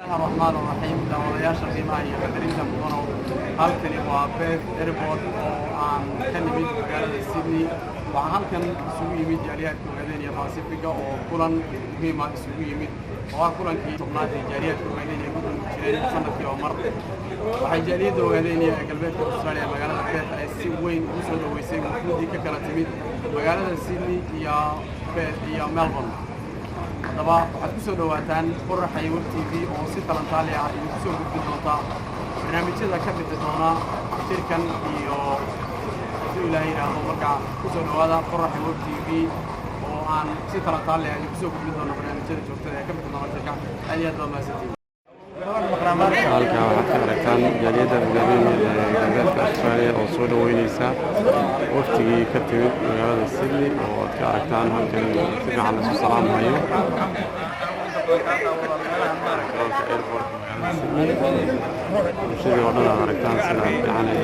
الرحمن الرحيم دعوة qiimaha iyo qadarinta mudan halkani waa Perth Airport oo aan ka nimid magaalada Sydney waxaan halkan isugu yimid jaaliyadka Ogaadeniya Pacific oo kulan muhiim ah isugu yimid oo kulankii tobnaad ee jaaliyadka Ogaadeniya gudub jireen sanadkii oo mar waxay jaaliyadda Ogaadeniya ee galbeedka Australia magaalada Perth ay si weyn u soo dhaweysay wuxuudii ka kala timid magaalada Sydney iyo Perth iyo Melbourne haddaba waxaad ku soo dhawaataan Qoraxay Web TV oo si talantaali ah idinku soo gudbin doonta barnaamijyada ka bixi doona shirkan iyo sidoo ilaahay yiraahdo markaa ku soo dhawaada Qoraxay Web TV oo aan si talantaali ah idinku soo gudbin doona barnaamijyada joogtada ee ka bixi doona shirka aad iyo aad baa mahadsantihiin halkaa waxaad ka aragtaan jaaliyadda Ogaadeniya ee galbeedka Australia oo soo dhaweynaysa waftigii ka timid magaalada Sydney oo aad ka aragtaan halkan si fiican isu salaamayo bulshadii oo dhan aad aragtaan sida fiican ay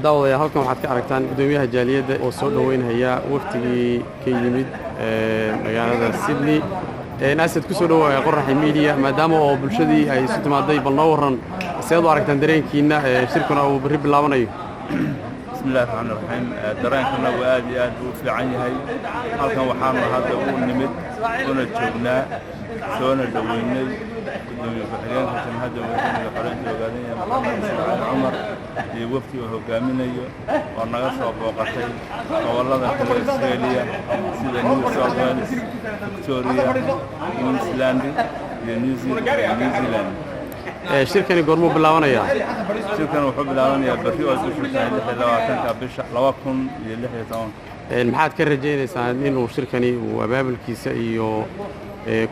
daawadayaal halkan waxaad ka aragtaan gudoomiyaha jaaliyadda oo soo dhaweynaya waftigii ka yimid magaalada Sydney naasad ku soo dhawaaya Qoraxay Media maadaama oo bulshadii ay isu timaaday bal noo waran seed u aragtaan dareenkiina shirkuna uu bari bilaabanayo bismillaahir rahmaanir rahiim dareenkana waa aad iyo aad u fiican yahay halkan waxaan hadda u nimid una joognaa soona dhaweynay gudoomiye ku-xigeenka jamhadda wadaniga xoreynta Ogaadeniya Cumar iyo wafdi uu hogaaminayo oo naga soo booqatay gobollada kale Australia sida New South Wales, Victoria, Queensland iyo New Zealand shirkani goormuu bilaabanayaa shirkan wuxuu bilaabanayaa berri oo bisha 26 bisha 2016 maxaad ka rajaynaysaan inuu shirkani uu abaabulkiisa iyo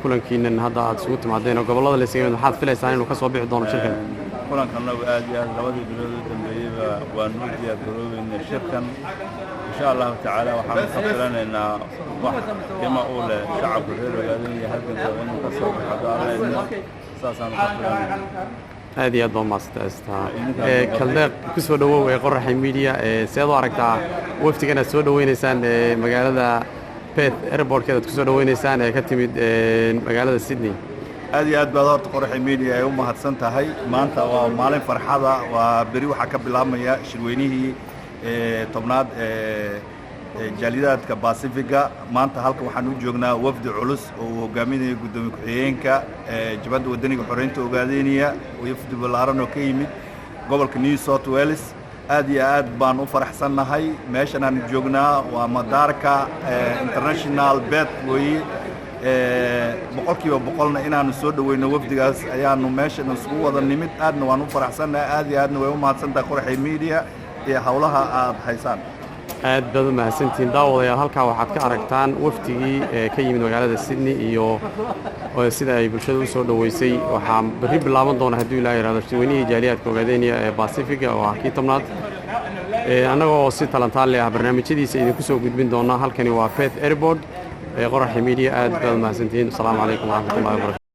kulankiinan hadda aad isugu timaadeen gobollada la isagay maxaad filaysaan inuu ka soo bixi doono shirkan kulankan aad iyo aad labadii bilood u dambeeyayba waan u diyaar garoobaynaa shirkan insha Allah tacaala waxaan ka filanaynaa wax qiimo u leh shacabka reer Ogaadeniya halkan inuu ka soo baxo saasaan ka filanaynaa aad iyo aad baa mahadsantahay kaldeeq ku soo dhawow ee Qoraxay Media seed u aragtaa waftigan aad soo dhaweynaysaan magaalada Perth Airport aad ku soo dhaweynaysaan ka timid magaalada Sydney aad iyo aad baad horta Qoraxay Media ay u mahadsan tahay maanta waa maalin farxada waa bari waxa ka bilaabmaya shirweynihii tobnaad jaaliyadda Pacifica maanta halka waxaan u joognaa wafdi culus oo hogaaminaya gudoomiye ku-xigeenka jamhadda wadaniga xoreynta Ogaadeniya oo wafdi ballaaran oo ka yimid gobolka New South Wales aad iyo aad baan u faraxsanahay meeshan aan joognaa waa madaarka international Perth weeye boqolkiiba boqolna inaanu soo dhaweyno wafdigaas ayaanu meeshan isugu wada nimid aadna waan u faraxsanahay aad iyo aadna way u mahadsantahay Qoraxay Media iyo hawlaha aad haysaan aad baad u mahadsantihiin daawadayaal halkaa waxaad ka aragtaan waftigii ka yimid magaalada Sydney iyo sida ay bulshada u soo dhaweysay waxaa bari bilaaban doona haddii ilaahay yiraahdo shirweynihii jaaliyadka Ogaadeniya ee Pacific oo ah kii tobnaad annagoo si talantaali ah barnaamijyadiisa idinku soo gudbin doona halkani waa Perth Airport Qoraxay Media aad baad u mahadsantihiin assalaamu calaykum waraxmatullaahi wabarakaatuh